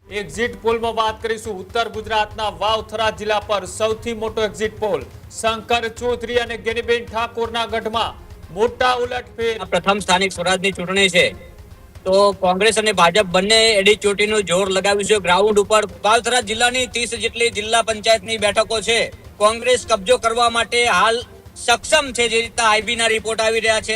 Exit પોલમાં વાત કરીશું. ઉત્તર ગુજરાતના વાવથરા જિલ્લા પર સૌથી મોટો એક્ઝિટ પોલ. શંકર ચૌધરી અને ગેનીબેન ઠાકોરના ગઢમાં મોટા ઉલટફેર. પ્રથમ સ્થાનિક સ્વરાજની ચૂંટણી છે તો કોંગ્રેસ અને ભાજપ બંને એડી ચોટીનું જોર લગાવ્યું છે ગ્રાઉન્ડ ઉપર. વાવથરા જિલ્લાની 30 જેટલી જિલ્લા પંચાયતની બેઠકો છે. કોંગ્રેસ કબજો કરવા માટે હાલ સક્ષમ છે. જે રીતના આઈબી ના રિપોર્ટ આવી રહ્યા છે,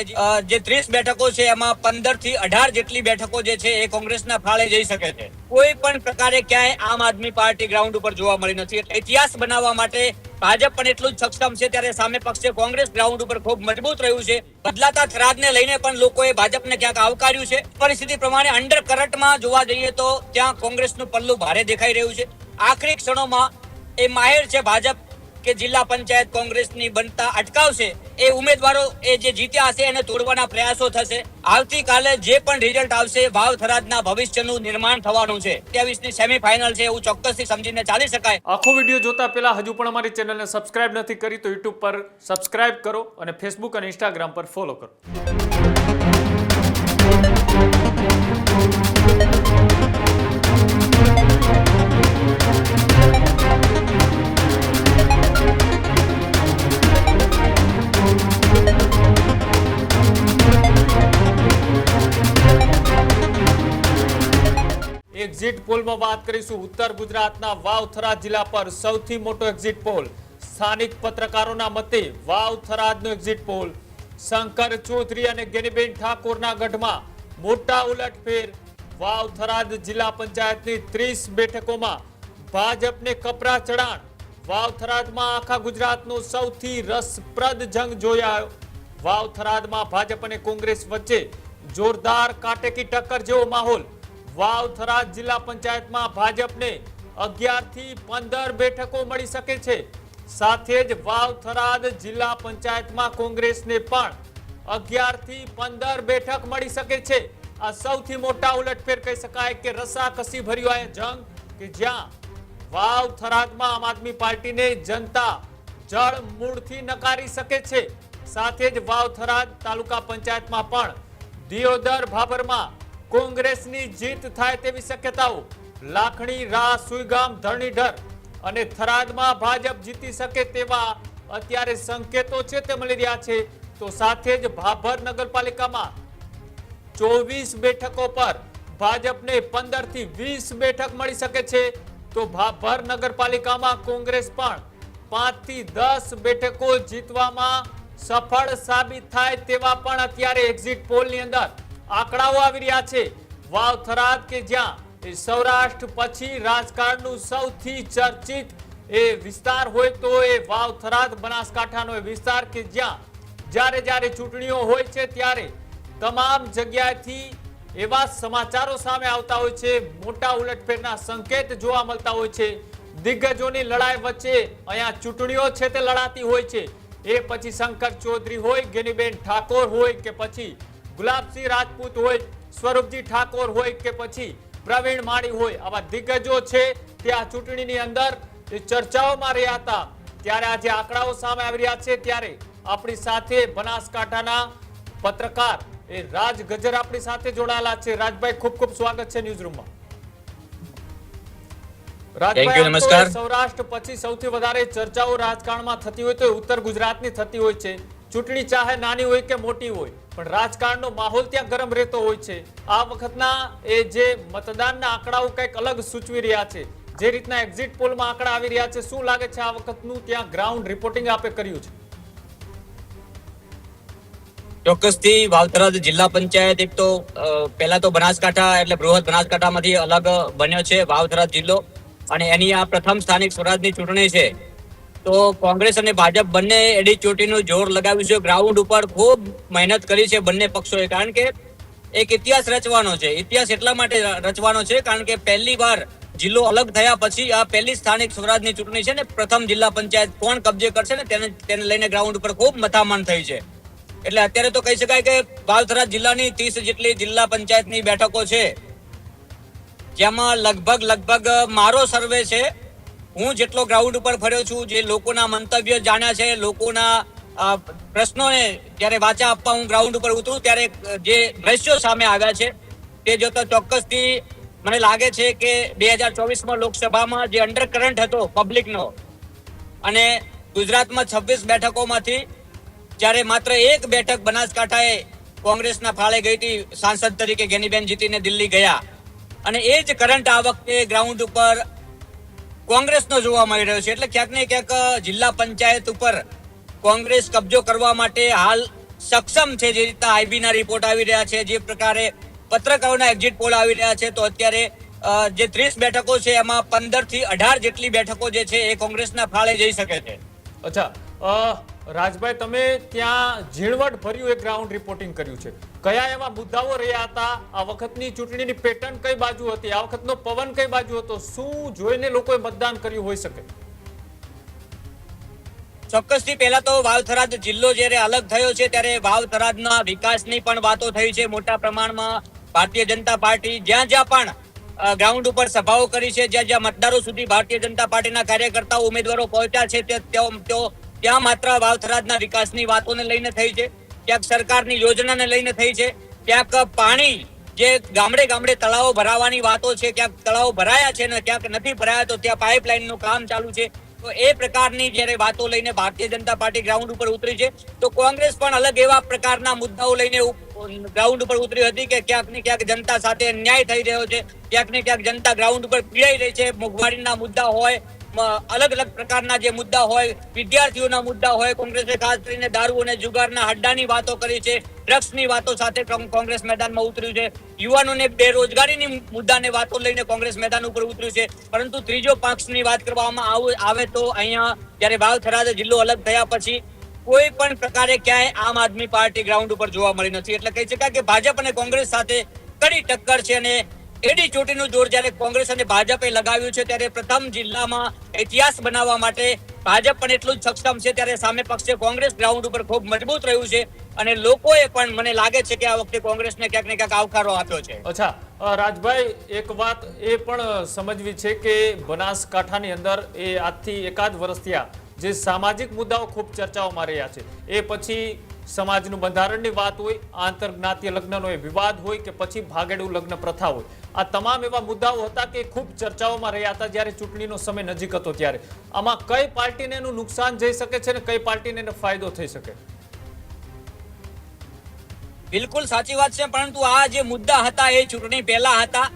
જે 30 બેઠકો છે એમાં 15 થી 18 જેટલી બેઠકો જે છે એ કોંગ્રેસના ફાળે જઈ શકે છે. કોઈ પણ પ્રકારે ક્યાંય આમ આદમી પાર્ટી ગ્રાઉન્ડ ઉપર જોવા મળી નથી. ઇતિહાસ બનાવવા માટે ભાજપ પણ એટલું જ સક્ષમ છે, ત્યારે સામે પક્ષે કોંગ્રેસ ગ્રાઉન્ડ ઉપર ખૂબ મજબૂત રહ્યું છે. બદલાતા થરાદને લઈને પણ લોકોએ ભાજપને ક્યાંક આવકાર્યું છે. પરિસ્થિતિ પ્રમાણે અંડર કરંટમાં જોવા જઈએ તો ત્યાં કોંગ્રેસનું પલ્લું ભારે દેખાઈ રહ્યું છે. આખરી ક્ષણોમાં એ માહેર છે ભાજપ કે જિલ્લા પંચાયત કોંગ્રેસની બનતા અટકાવશે. એ ઉમેદવારો એ જે જીત્યા હશે એને તોડવાના પ્રયાસો થશે. આવતીકાલે જે પણ રિઝલ્ટ આવશે વાવથરાદના ભવિષ્યનું નિર્માણ થવાનું છે. 23ની સેમીફાઇનલ છે એવું ચોક્કસથી સમજીને ચાલી શકાય. આખો વિડીયો જોતા પહેલા હજુ પણ અમારી ચેનલને સબસ્ક્રાઇબ નથી કરી તો યુટ્યુબ પર સબસ્ક્રાઇબ કરો અને ફેસબુક અને ઇન્સ્ટાગ્રામ પર ફોલો કરો. એક્ઝિટ પોલમાં વાત કરીશું. ઉત્તર ગુજરાતના વાવથરા જિલ્લા પર સૌથી મોટો એક્ઝિટ પોલ. સ્થાનિક પત્રકારોના મતે વાવથરાદનો એક્ઝિટ પોલ. શંકર ચૌધરી અને ગેનીબેન ઠાકોરના ગઢમાં મોટા ઉલટફેર. વાવથરાદ જિલ્લા પંચાયતની 30 બેઠકોમાં ભાજપને કપરા ચડાણ. વાવથરાદમાં આખા ગુજરાતનો સૌથી રસપ્રદ જંગ જોયો. વાવથરાદમાં ભાજપ અને કોંગ્રેસ વચ્ચે જોરદાર કાટેકી ટક્કર જેવો માહોલ. વાવથરાદ જિલ્લા પંચાયતમાં ભાજપને 11 થી 15 બેઠકો મળી શકે છે. સાથે જ વાવથરાદ જિલ્લા પંચાયતમાં કોંગ્રેસને પણ 11 થી 15 બેઠક મળી શકે છે. આ સૌથી મોટા ઉલટફેર કહી શકાય કે રસાકસી ભર્યો આ જંગ કે જ્યાં વાવથરાદમાં આમ આદમી પાર્ટીને જનતા જળ મૂળથી નકારી શકે છે. સાથે જ વાવથરાદ તાલુકા પંચાયતમાં પણ દિયોદર ભાભરમાં કોંગ્રેસની જીત થાય તેવી શક્યતાઓ. લાખણી, રા, સુઈગામ, ધરણીધર અને થરાદમાં ભાજપ જીતી શકે તેવા અત્યારે સંકેતો છે તે મળી રહ્યા છે. તો સાથે જ ભાભર નગરપાલિકામાં 24 બેઠકો પર ભાજપને 15 થી 20 બેઠક મળી શકે છે. તો ભાભર નગરપાલિકામાં કોંગ્રેસ પણ 5 થી 10 બેઠકો જીતવામાં સફળ સાબિત થાય તેવા પણ અત્યારે એક્ઝિટ પોલની અંદર આંકડાઓ આવી રહ્યા છે. વાવથરાદ કે જ્યાં સૌરાષ્ટ્ર પછી રાજકારણનું સૌથી ચર્ચિત એ વિસ્તાર હોય તો એ વાવથરાદ બનાસકાંઠાનો એ વિસ્તાર કે જ્યાં જ્યારે ચૂંટણીઓ હોય છે ત્યારે તમામ જગ્યાએથી એવા સમાચારો સામે આવતા હોય છે. મોટા ઉલટફેરના સંકેત જોવા મળતા હોય છે. દિગ્ગજોની લડાઈ વચ્ચે અહીંયા ચૂંટણીઓ છે તે લડાતી હોય છે. એ પછી શંકર ચૌધરી હોય, ગેનીબેન ઠાકોર હોય કે પછી ગુલાબસિંહ રાજપૂત હોય, સ્વરૂપજી ઠાકોર હોય કે પછી પ્રવીણ માળી હોય, આવા દિગ્ગજો છે તે આ ચૂંટણીની અંદર ચર્ચાઓમાં રહ્યા હતા. ત્યારે આજે આંકડાઓ સામે આવી રહ્યા છે. ત્યારે આપણી સાથે બનાસકાંઠાના પત્રકાર એ રાજ ગજર આપણી સાથે જોડાયેલા છે. રાજભાઈ, ખૂબ ખૂબ સ્વાગત છે ન્યૂઝ રૂમમાં. રાજભાઈ, સૌરાષ્ટ્ર પછી સૌથી વધારે ચર્ચાઓ રાજકારણમાં થતી હોય તો ઉત્તર ગુજરાતની થતી હોય છે. ચૂંટણી ચાહે નાની હોય કે મોટી હોય પણ રાજકારણનો માહોલ ત્યાં ગરમ રહેતો હોય છે. આ વખતના એ જે મતદાનના આંકડાઓ કંઈક અલગ સૂચવી રહ્યા છે. જે રીતના એક્ઝિટ પોલમાં આંકડા આવી રહ્યા છે, શું લાગે છે આ વખતનું ત્યાં ગ્રાઉન્ડ રિપોર્ટિંગ આપે કર્યું છે? ચોક્કસથી વાવથરાદ જિલ્લા પંચાયત એક તો પહેલા તો બનાસકાંઠા એટલે બૃહદ બનાસકાંઠામાંથી અલગ બન્યો છે વાવથરાદ જિલ્લો, અને એની આ પ્રથમ સ્થાનિક સ્વરાજની ચૂંટણી છે. તો કોંગ્રેસ અને ભાજપ બંને એડી ચોટીનું જોર લગાવ્યું છે. ગ્રાઉન્ડ ઉપર ખૂબ મહેનત કરી છે બંને પક્ષોએ, કારણ કે એક ઇતિહાસ રચવાનો છે. ઇતિહાસ એટલા માટે રચવાનો છે કારણ કે પહેલી વાર જિલ્લો અલગ થયા પછી આ પહેલી સ્થાનિક સ્વરાજની ચૂંટણી છે ને પ્રથમ જિલ્લા પંચાયત કોણ કબજે કરશે ને તેને લઈને ગ્રાઉન્ડ ઉપર ખૂબ મથામણ થઈ છે. એટલે અત્યારે તો કહી શકાય કે વાવથરા જિલ્લાની 30 જેટલી જિલ્લા પંચાયતની બેઠકો છે, જેમાં લગભગ મારો સર્વે છે, હું જેટલો ગ્રાઉન્ડ ઉપર ફર્યો છું, જે લોકોના મંતવ્ય જાણ્યા છે, લોકોના પ્રશ્નોને જ્યારે વાચા આપવા હું ગ્રાઉન્ડ ઉપર ઉતરું ત્યારે જે દ્રશ્યો સામે આવ્યા છે તે જોતા ચોક્કસથી મને લાગે છે કે 2024માં લોકસભામાં જે અંડર કરંટ હતો પબ્લિકનો, અને ગુજરાતમાં 26 બેઠકોમાંથી જ્યારે માત્ર એક બેઠક બનાસકાંઠાએ કોંગ્રેસના ફાળે ગઈ હતી, સાંસદ તરીકે ગેનીબેન જીતીને દિલ્હી ગયા, અને એ જ કરંટ આ વખતે ગ્રાઉન્ડ ઉપર કોંગ્રેસનો જોવા મળી રહ્યો છે. એટલે ક્યાંક ને ક્યાંક જિલ્લા પંચાયત ઉપર કોંગ્રેસ કબજો કરવા માટે હાલ સક્ષમ છે. જે રીતના આઈબીના રિપોર્ટ આવી રહ્યા છે, જે પ્રકારે પત્રકારોના એક્ઝિટ પોલ આવી રહ્યા છે, તો અત્યારે જે 30 બેઠકો છે એમાં 15 થી 18 જેટલી બેઠકો જે છે એ કોંગ્રેસના ફાળે જઈ શકે છે. અચ્છા, રાજભાઈ, તમે ત્યાં ઝીણવટ ભર્યું એક ગ્રાઉન્ડ રિપોર્ટિંગ કર્યું છે. કયા એવા મુદ્દાઓ રહ્યા હતા? આ વખતની ચૂંટણીની પેટર્ન કઈ બાજુ હતી? આ વખતનો પવન કઈ બાજુ હતો? શું જોઈને લોકોએ મતદાન કર્યું હોઈ શકે? ચોક્કસથી પહેલા તો વાવ-થરાદ જિલ્લો જ્યારે અલગ થયો છે ત્યારે વાવ-થરાદના વિકાસની પણ વાતો થઈ છે. મોટા પ્રમાણમાં ભારતીય જનતા પાર્ટી જ્યાં જ્યાં પણ ગ્રાઉન્ડ ઉપર સભાઓ કરી છે, જ્યાં જ્યાં મતદારો સુધી ભારતીય જનતા પાર્ટીના કાર્યકર્તાઓ ઉમેદવારો પહોંચ્યા છે, ત્યાં માત્ર વાવ-થરાદના વિકાસની વાતોને લઈને થઈ છે, ક્યાંક સરકારની યોજનાને લઈને થઈ છે, ક્યાંક પાણી જે ગામડે ગામડે તળાવો ભરાવાની વાતો છે, ક્યાંક તળાવો ભરાયા છે ને ક્યાંક નથી ભરાયા, તો ત્યાં પાઇપલાઇનનું કામ ચાલુ છે. તો એ પ્રકારની જ્યારે વાતો લઈને ભારતીય જનતા પાર્ટી ગ્રાઉન્ડ ઉપર ઉતરી છે, તો કોંગ્રેસ પણ અલગ એવા પ્રકારના મુદ્દાઓ લઈને ગ્રાઉન્ડ ઉપર ઉતરી હતી કે ક્યાંક ને ક્યાંક જનતા સાથે અન્યાય થઈ રહ્યો છે, ક્યાંક ને ક્યાંક જનતા ગ્રાઉન્ડ ઉપર પીડાઈ રહી છે. મોંઘવારીના મુદ્દા હોય, અલગ અલગ પ્રકારના જે મુદ્દા હોય, વિદ્યાર્થીઓના મુદ્દા હોય, કોંગ્રેસે ખાસ કરીને દારૂ અને જુગારના અડ્ડાની વાતો કરી છે, ડ્રગ્સની વાતો સાથે કોંગ્રેસ મેદાનમાં ઉતર્યું છે, યુવાનોને બેરોજગારીની મુદ્દાને વાતો લઈને કોંગ્રેસ મેદાન ઉપર ઉતર્યું છે. પરંતુ ત્રીજો પક્ષની વાત કરવામાં આવે તો અહીંયા જ્યારે વાવ-થરાદ જિલ્લો અલગ થયા પછી કોઈ પણ પ્રકારે ક્યાંય આમ આદમી પાર્ટી ગ્રાઉન્ડ ઉપર જોવા મળી નથી. એટલે કહી શકાય કે ભાજપ અને કોંગ્રેસ સાથે કડી ટક્કર છે, અને એડી ચોટીનું જોર જ્યારે કોંગ્રેસ અને ભાજપે લગાવ્યું છે ત્યારે પ્રથમ જિલ્લામાં ઇતિહાસ બનાવવા માટે ભાજપ પણ એટલું જ સક્ષમ છે, ત્યારે સામે પક્ષે કોંગ્રેસ ગ્રાઉન્ડ ઉપર ખૂબ મજબૂત રહ્યું છે, અને લોકોએ પણ મને લાગે છે કે આ વખતે કોંગ્રેસને ક્યાંક ને ક્યાંક આવકારો આપ્યો છે. અચ્છા, રાજભાઈ, એક વાત એ પણ સમજવી છે કે બનાસકાંઠાની અંદર એ આજથી એકાદ વર્ષ થયા જે સામાજિક મુદ્દાઓ ખૂબ ચર્ચાઓમાં રહ્યા છે, એ પછી સમાજનું બંધારણની વાત હોય, આંતરજ્ઞાતીય લગ્નનો એ વિવાદ હોય કે પછી ભાગેડું લગ્ન પ્રથા હોય, આ તમામ એવા મુદ્દાઓ હતા કે ખૂબ ચર્ચાઓમાં રહ્યા હતા જ્યારે ચૂંટણીનો સમય નજીક હતો ત્યારે. આમાં કઈ પાર્ટીને એનું નુકસાન જઈ શકે છે અને કઈ પાર્ટીને એનો ફાયદો થઈ શકે? બિલકુલ સાચી વાત છે, પરંતુ આ જે મુદ્દા હતા એ ચૂંટણી પહેલા હતા.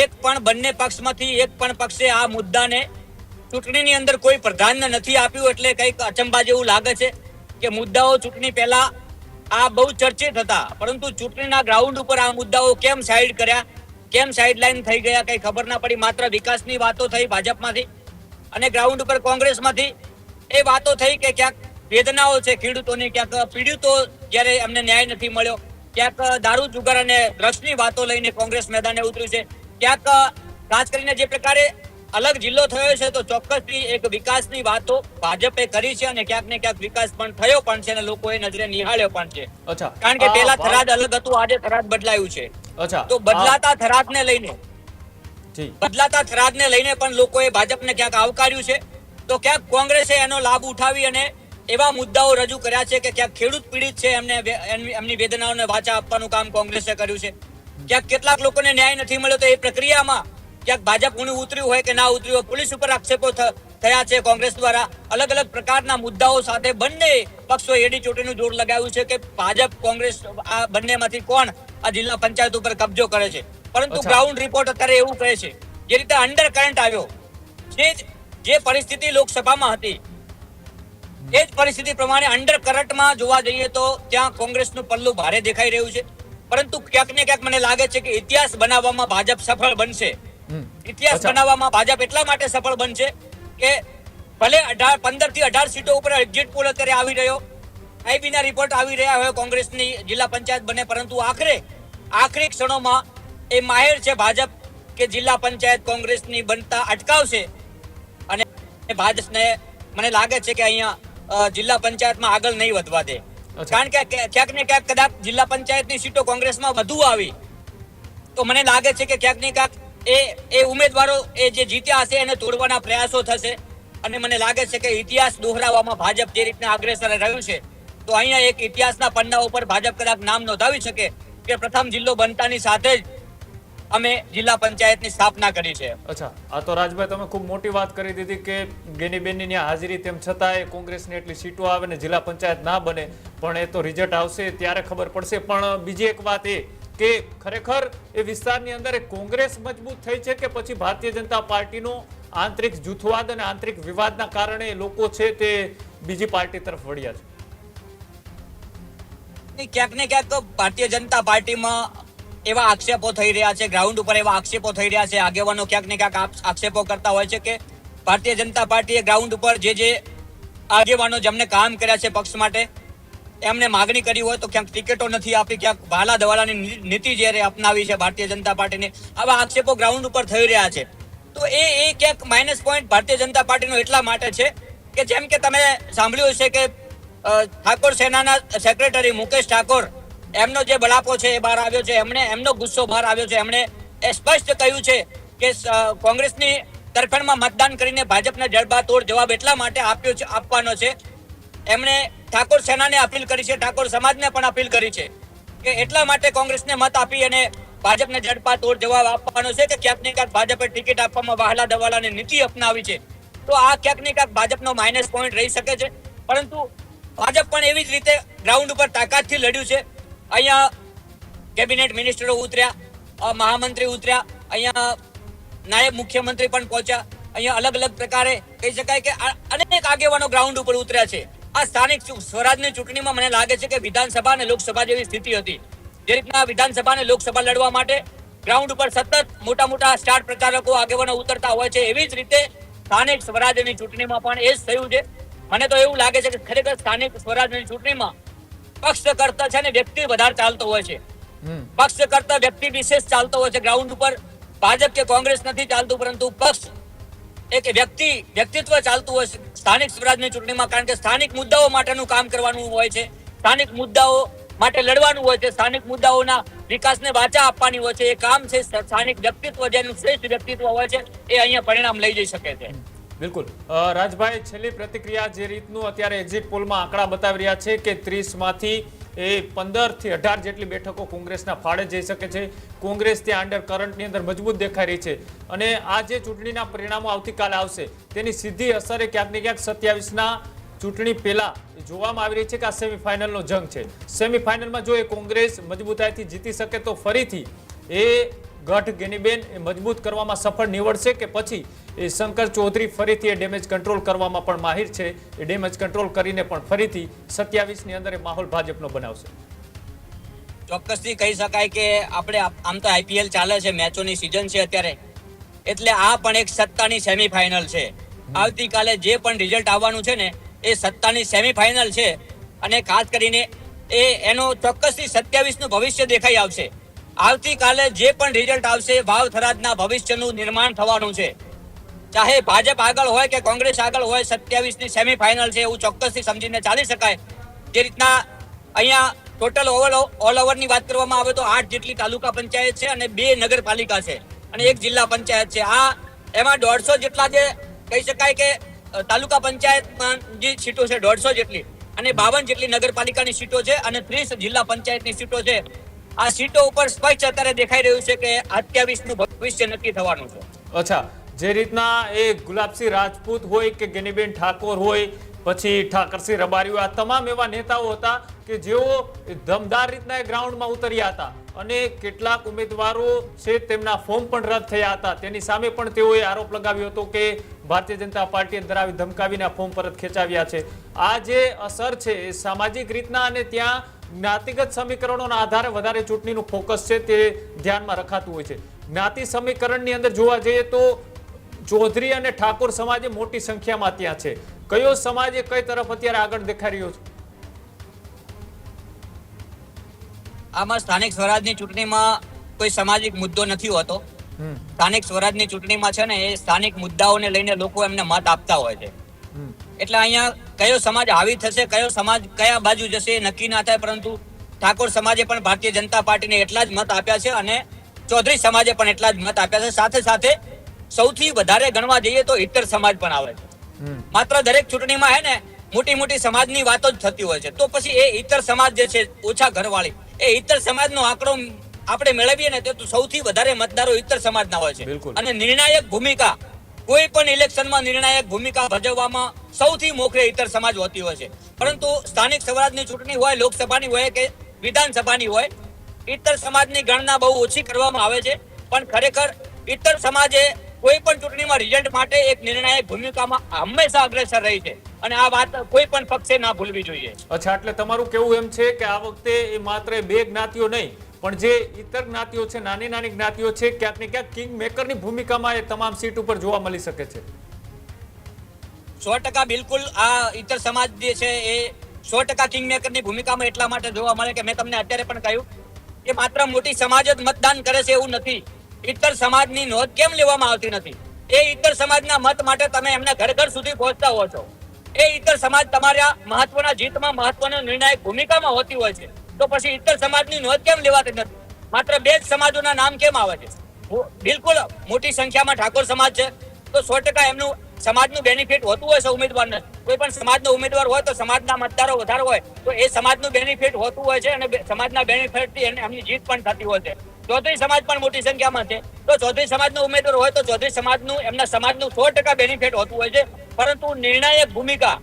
એક પણ બંને પક્ષમાંથી એક પણ પક્ષે આ મુદ્દાને ચૂંટણીની અંદર કોઈ પ્રાધાન્ય નથી આપ્યું, એટલે કંઈક અચંબા જેવું લાગે છે કે મુદ્દાઓ ચૂંટણી પહેલા આ બહુ ચર્ચિત હતા, પરંતુ ચૂંટણીના ગ્રાઉન્ડ ઉપર આ મુદ્દાઓ કેમ સાઈડ કર્યા, કેમ સાઈડલાઈન થઈ ગયા, કઈ ખબર ના પડી. માત્ર વિકાસની વાતો થઈ ભાજપમાંથી, અને ગ્રાઉન્ડ ઉપર કોંગ્રેસમાંથી એ વાતો થઈ કે ક્યાંક વેદનાઓ છે ખેડૂતોની, ક્યાંક પીડિતો જ્યારે એમને ન્યાય નથી મળ્યો, ક્યાંક દારૂ જુગાર અને ડ્રગ્સની વાતો લઈને કોંગ્રેસ મેદાને ઉતર્યું છે, ક્યાંક ખાસ કરીને જે પ્રકારે અલગ જિલ્લો થયો છે તો ચોક્કસથી એક વિકાસની વાતો ભાજપે કરી છે, અને ક્યાંક ને ક્યાંક વિકાસ પણ થયો પણ છે, અને લોકોએ નજરે નિહાળ્યો પણ છે. કારણ કે પહેલા થરાદ અલગ હતું, આજે થરાદ બદલાયું છે. તો બદલાતા થરાદને લઈને પણ લોકોએ ભાજપને ક્યાંક આવકાર્યું છે, તો ક્યાંક કોંગ્રેસે એનો લાભ ઉઠાવી અને એવા મુદ્દાઓ રજૂ કર્યા છે કે ક્યાંક ખેડૂત પીડિત છે, એમની વેદનાઓને વાચા આપવાનું કામ કોંગ્રેસે કર્યું છે. ક્યાંક કેટલાક લોકોને ન્યાય નથી મળ્યો, તો એ પ્રક્રિયામાં ક્યાંક ભાજપ ઊંડું ઉતર્યું હોય કે ના ઉતર્યું હોય, પોલીસ ઉપર આક્ષેપો થયા છે કોંગ્રેસ દ્વારા. અલગ અલગ પ્રકારના મુદ્દાઓ સાથે બંને પક્ષો એડી ચોટીનું જોર લગાવ્યું છે કે ભાજપ કોંગ્રેસ આ બંનેમાંથી કોણ આ જિલ્લા પંચાયત ઉપર કબજો કરે છે. પરંતુ ગ્રાઉન્ડ રિપોર્ટ અત્યારે એવું કહે છે, જે રીતે અંડર કરંટ આવ્યો, જે પરિસ્થિતિ લોકસભામાં હતી એ જ પરિસ્થિતિ પ્રમાણે અંડર કરંટમાં જોવા જઈએ તો ત્યાં કોંગ્રેસનું પલ્લું ભારે દેખાઈ રહ્યું છે. પરંતુ ક્યાંક ને ક્યાંક મને લાગે છે કે ઇતિહાસ બનાવવામાં ભાજપ સફળ બનશે. ઇતિહાસ બનાવવામાં ભાજપ એટલા માટે સફળ બનશે કે ભલે 15 થી 18 સીટો ઉપર એક્ઝિટ પોલ અત્યારે આવી રહ્યો, આઈબીના રિપોર્ટ આવી રહ્યા હોય કોંગ્રેસની જિલ્લા પંચાયત બને, પરંતુ આખરી ક્ષણોમાં એ માહેર છે ભાજપ કે જિલ્લા પંચાયત કોંગ્રેસની બનતા અટકાવશે, અને ભાજપને મને લાગે છે કે અહીંયા જિલ્લા પંચાયતમાં આગળ નહીં વધવા દે. કારણ કે ક્યાંક ને ક્યાંક કદાચ જિલ્લા પંચાયતની સીટો કોંગ્રેસમાં વધુ આવી તો મને લાગે છે કે ક્યાંક ને ક્યાંક એ ઉમેદવારો એ જે જીત્યા હશે એને તોડવાના પ્રયાસો થશે, અને મને લાગે છે કે ઇતિહાસ દોહરાવવામાં ભાજપ જે રીતના અગ્રેસર રહ્યું છે, તો અહીંયા એક ઇતિહાસના પન્ના ઉપર ભાજપ કદાચ નામ નોંધાવી શકે કે પ્રથમ જિલ્લો બનતાની સાથે જ અમે જિલ્લા પંચાયતની સ્થાપના કરી છે. અચ્છા, આ તો રાજભાઈ તમે ખૂબ મોટી વાત કરી દીધી કે ગેનીબેનની ત્યાં હાજરી તેમ છતાંય કોંગ્રેસની એટલી સીટો આવે ને જિલ્લા પંચાયત ના બને, પણ એ તો રિઝલ્ટ આવશે ત્યારે ખબર પડશે. પણ બીજી એક વાત એ કે ખરેખર એ વિસ્તારની અંદર એ કોંગ્રેસ મજબૂત થઈ છે કે પછી ભારતીય જનતા પાર્ટીનો આંતરિક જૂથવાદ અને આંતરિક વિવાદના કારણે લોકો છે તે બીજી પાર્ટી તરફ વળ્યા છે? ક્યાંક ને ક્યાંક ભારતીય જનતા પાર્ટીમાં એવા આક્ષેપો થઈ રહ્યા છે, ગ્રાઉન્ડ ઉપર એવા આક્ષેપો થઈ રહ્યા છે, આગેવાનો ક્યાંક ને ક્યાંક આક્ષેપો કરતા હોય છે કે ભારતીય જનતા પાર્ટીએ ગ્રાઉન્ડ ઉપર જે આગેવાનો જેમને કામ કર્યા છે પક્ષ માટે, એમને માગણી કરી હોય તો ક્યાંક ટિકિટો નથી આપી, ક્યાંક વાલા દવાલાની નીતિ જ્યારે અપનાવી છે ભારતીય જનતા પાર્ટીને, આવા આક્ષેપો ગ્રાઉન્ડ ઉપર થઈ રહ્યા છે. તો એ ક્યાંક માઇનસ પોઈન્ટ ભારતીય જનતા પાર્ટીનો એટલા માટે છે કે જેમ કે તમે સાંભળ્યું છે કે ઠાકોર સેનાના સેક્રેટરી મુકેશ ઠાકોર, એમનો જે બળાપો છે એ બહાર આવ્યો છે, એમનો ગુસ્સો બહાર આવ્યો છે. એમણે એ સ્પષ્ટ કહ્યું છે કે કોંગ્રેસની તરફેણમાં મતદાન કરીને ભાજપને જડબાતોડ જવાબ એટલા માટે આપવાનો છે. એમણે ઠાકોર સેનાને અપીલ કરી છે, ઠાકોર સમાજને પણ અપીલ કરી છે કે એટલા માટે કોંગ્રેસને મત આપી અને ભાજપને જડબાતોડ જવાબ આપવાનો છે કે ક્યાંક ને ક્યાંક ભાજપે ટિકિટ આપવામાં વહાલા દવાલાની નીતિ અપનાવી છે. તો આ ક્યાંક ને ક્યાંક ભાજપનો માઇનસ પોઈન્ટ રહી શકે છે. પરંતુ ભાજપ પણ એવી જ રીતે ગ્રાઉન્ડ ઉપર તાકાતથી લડ્યું છે. અહીંયા કેબિનેટ મિનિસ્ટરો ઉતર્યા, મહામંત્રી ઉતર્યા, અહીંયા નાયબ મુખ્યમંત્રી પણ પહોંચ્યા, અહીંયા અલગ અલગ પ્રકારે કહી શકાય કે અનેક આગેવાનો ગ્રાઉન્ડ ઉપર ઉતર્યા છે. આ સ્થાનિક સ્વરાજની ચૂંટણીમાં મને લાગે છે કે વિધાનસભા અને લોકસભા જેવી સ્થિતિ હતી. જે રીતના વિધાનસભા અને લોકસભા લડવા માટે ગ્રાઉન્ડ ઉપર સતત મોટા મોટા સ્ટાર પ્રચારકો આગેવાનો ઉતરતા હોય છે, એવી જ રીતે સ્થાનિક સ્વરાજની ચૂંટણીમાં પણ એ જ થયું છે. મને તો એવું લાગે છે કે ખરેખર સ્થાનિક સ્વરાજની ચૂંટણીમાં પક્ષ કરતા છે ને વ્યક્તિ વધારે ચાલતો હોય છે. પક્ષ કરતા વ્યક્તિ વિશેષ ચાલતો હોય છે. ગ્રાઉન્ડ ઉપર ભાજપ કે કોંગ્રેસ નથી ચાલતું, પરંતુ પક્ષ એક વ્યક્તિત્વ ચાલતું હોય છે સ્થાનિક સ્વરાજની ચૂંટણીમાં. કારણ કે સ્થાનિક મુદ્દાઓ માટેનું કામ કરવાનું હોય છે, સ્થાનિક મુદ્દાઓ માટે લડવાનું હોય છે, સ્થાનિક મુદ્દાઓના વિકાસને વાચા આપવાની હોય છે. એ કામ છે સ્થાનિક વ્યક્તિત્વ, જેનું શ્રેષ્ઠ વ્યક્તિત્વ હોય છે એ અહીંયા પરિણામ લઈ જઈ શકે છે. બિલકુલ. રાજભાઈ, છેલ્લી પ્રતિક્રિયા, જે રીતનું અત્યારે એક્ઝિટ પોલમાં આંકડા બતાવી રહ્યા છે કે 30માંથી 15 થી 18 જેટલી બેઠકો કોંગ્રેસના ફાળે જઈ શકે છે. કોંગ્રેસ ત્યાં અંડર કરંટની અંદર મજબૂત દેખાઈ રહી છે અને આ જે ચૂંટણીના પરિણામો આવતીકાલે આવશે તેની સીધી અસર એ ક્યાંક ને ક્યાંક 27ના ચૂંટણી પહેલા જોવામાં આવી રહી છે કે આ સેમીફાઇનલનો જંગ છે. સેમીફાઇનલમાં જો એ કોંગ્રેસ મજબૂતાઈથી જીતી શકે તો ફરીથી એ ગઢ ગેનીબેન એ મજબૂત કરવામાં સફળ નીવડશે કે પછી એ શંકર ચૌધરી ફરીથી એ ડેમેજ કંટ્રોલ કરવામાં પણ માહિર છે, એ ડેમેજ કંટ્રોલ કરીને પણ ફરીથી 27ની અંદર એ માહોલ ભાજપનો બનાવશે? ચોક્કસથી કહી શકાય કે આપણે આમ તો આઈપીએલ ચાલે છે, મેચોની સિઝન છે અત્યારે, એટલે આ પણ એક સત્તાની સેમીફાઇનલ છે. આવતીકાલે જે પણ રિઝલ્ટ આવવાનું છે ને એ સત્તાની સેમીફાઇનલ છે અને ખાસ કરીને એનો ચોક્કસથી 27નું ભવિષ્ય દેખાઈ આવશે. આવતીકાલે જે પણ રિઝલ્ટ આવશે વાવ થરાદના ભવિષ્યનું નિર્માણ થવાનું છે. ચાહે ભાજપ આગળ હોય કે કોંગ્રેસ આગળ હોય, 27ની સેમીફાઇનલ છે એવું ચોક્કસથી સમજીને ચાલી શકાય. જે રીતના અહીંયા ટોટલ ઓલ ઓવરની વાત કરવામાં આવે તો 8 જેટલી તાલુકા પંચાયત છે અને 2 નગરપાલિકા છે અને 1 જિલ્લા પંચાયત છે. એમાં 150 જેટલા જે કહી શકાય કે તાલુકા પંચાયતમાં જે સીટો છે 150 જેટલી અને 52 જેટલી નગરપાલિકાની સીટો છે અને 30 જિલ્લા પંચાયતની સીટો છે. આ સીટો ઉપર સ્પષ્ટ અત્યારે દેખાઈ રહ્યું છે કે 28નું ભવિષ્ય નક્કી થવાનું છે. અચ્છા, જે રીતના એ ગુલાબસિંહ રાજપૂત હોય કે ગેનીબેન ઠાકોર હોય, પછી ઠાકરસિંહ રબારી, આ તમામ એવા નેતાઓ હતા કે જેઓ દમદાર રીતના એ ગ્રાઉન્ડમાં ઉતર્યા હતા અને કેટલાક ઉમેદવારો છે તેમના ફોર્મ પણ રદ થયા હતા. તેની સામે પણ તેઓએ આરોપ લગાવ્યો હતો કે ભારતીય જનતા પાર્ટીએ ડરાવી ધમકાવીને આ ફોર્મ પરત ખેંચાવ્યા છે. આ જે અસર છે એ સામાજિક રીતના અને ત્યાં જ્ઞાતિગત સમીકરણોના આધારે વધારે ચૂંટણીનું ફોકસ છે તે ધ્યાનમાં રખાતું હોય છે. જ્ઞાતિ સમીકરણની અંદર જોવા જઈએ તો ચૌધરી અને ઠાકોર સમાજે મોટી સંખ્યામાં ત્યાં છે. કયો સમાજ કઈ તરફ અત્યારે આગળ દેખાઈ રહ્યો છે? આમાં સ્થાનિક સ્વરાજની ચૂંટણીમાં કોઈ સામાજિક મુદ્દો નથી હોતો. સ્થાનિક સ્વરાજની ચૂંટણીમાં છે ને એ સ્થાનિક મુદ્દાઓને લઈને લોકો એમને મત આપતા હોય છે. એટલે અહીંયા કયો સમાજ હાવી થશે, કયો સમાજ કયા બાજુ જશે એ નક્કી ના થાય. પરંતુ ઠાકોર સમાજે પણ ભારતીય જનતા પાર્ટીને એટલા જ મત આપ્યા છે અને ચૌધરી સમાજે પણ એટલા જ મત આપ્યા છે. સાથે સાથે સૌથી વધારે ગણવા જઈએ તો ઇતર સમાજ પણ આવે છે. માત્ર દરેક ચૂંટણીમાં હે ને મોટી મોટી સમાજની વાતો જ થતી હોય છે. તો પછી એ ઇતર સમાજ જે છે ઓછા ઘરવાળી, એ ઇતર સમાજનો આંકડો આપણે મેળવીએ ને તો સૌથી વધારે મતદારો ઇતર સમાજના હોય છે. બિલકુલ. અને નિર્ણાયક ભૂમિકા કોઈ પણ ઇલેક્શનમાં નિર્ણાયક ભૂમિકા ભજવવામાં સૌથી મોખરે ઇતર સમાજ હોતી હોય છે. પરંતુ સ્થાનિક સ્વરાજની ચૂંટણી હોય, લોકસભાની હોય કે વિધાનસભાની હોય, ઇતર સમાજની ગણના બહુ ઓછી કરવામાં આવે છે. પણ ખરેખર ઇતર સમાજે કોઈ પણ ચૂંટણીમાં રિઝલ્ટ માટે એક નિર્ણાયક ભૂમિકામાં હંમેશા અગ્રેસર રહી છે અને આ વાત કોઈ પણ પક્ષે ના ભૂલવી જોઈએ. અચ્છા, એટલે તમારું કેવું એમ છે કે આ વખતે એ માત્ર બે જ્ઞાતિઓ નહીં પણ જે ઇતર જ્ઞાતિઓ છે, નાની નાની જ્ઞાતિઓ છે, ક્યાંક ને ક્યાંક કિંગ મેકરની ભૂમિકામાં એ તમામ સીટ ઉપર જોવા મળી શકે છે. 100% બિલકુલ આ ઇતર સમાજ જે છે એ 100% કિંગ મેકરની ભૂમિકામાં એટલા માટે જોવા મળે કે મેં તમને અત્યારે પણ કહ્યું કે માત્ર મોટી સમાજ જ મતદાન કરે છે એવું નથી. ઇતર સમાજની નોંધ કેમ લેવામાં આવતી નથી? એ ઇતર સમાજના મત માટે તમે એમના ઘર ઘર સુધી પહોંચતા હો છો. એ ઇતર સમાજ તમારા મહત્વના જીતમાં મહત્વની નિર્ણાયક ભૂમિકામાં હોતી હોય છે. તો પછી ઇતર સમાજની નોંધ કેમ લેવાતી નથી? માત્ર બે જ સમાજોના નામ કેમ આવે છે? બિલકુલ મોટી સંખ્યામાં ઠાકોર સમાજ છે તો 100% એમનું સમાજનું બેનિફિટ હોતું હોય છે ઉમેદવારને. કોઈ પણ સમાજનો ઉમેદવાર હોય તો સમાજના મતદારો વધારે હોય તો એ સમાજનું બેનિફિટ હોતું હોય છે અને સમાજના બેનિફિટથી એમની જીત પણ થતી હોય છે. ચૌધરી સમાજ પણ મોટી સંખ્યામાં છે તો ચૌધરી સમાજનો ઉમેદવાર હોય તો ચૌધરી સમાજનું એમના સમાજનું 100% બેનિફિટ હોતું હોય છે. પરંતુ નિર્ણાયક ભૂમિકા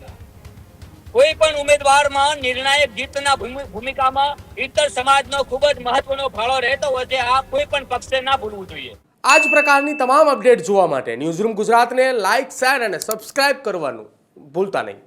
કોઈ પણ ઉમેદવારમાં નિર્ણાયક જીતના ભૂમિકામાં ઇતર સમાજનો ખૂબ જ મહત્વનો ફાળો રહેતો હોય છે. આ કોઈ પણ પક્ષે ના ભૂલવું જોઈએ. આ જ પ્રકારની તમામ અપડેટ જોવા માટે ન્યૂઝરૂમ ગુજરાતને લાઇક, શેર અને સબસ્ક્રાઇબ કરવાનું ભૂલતા નહીં.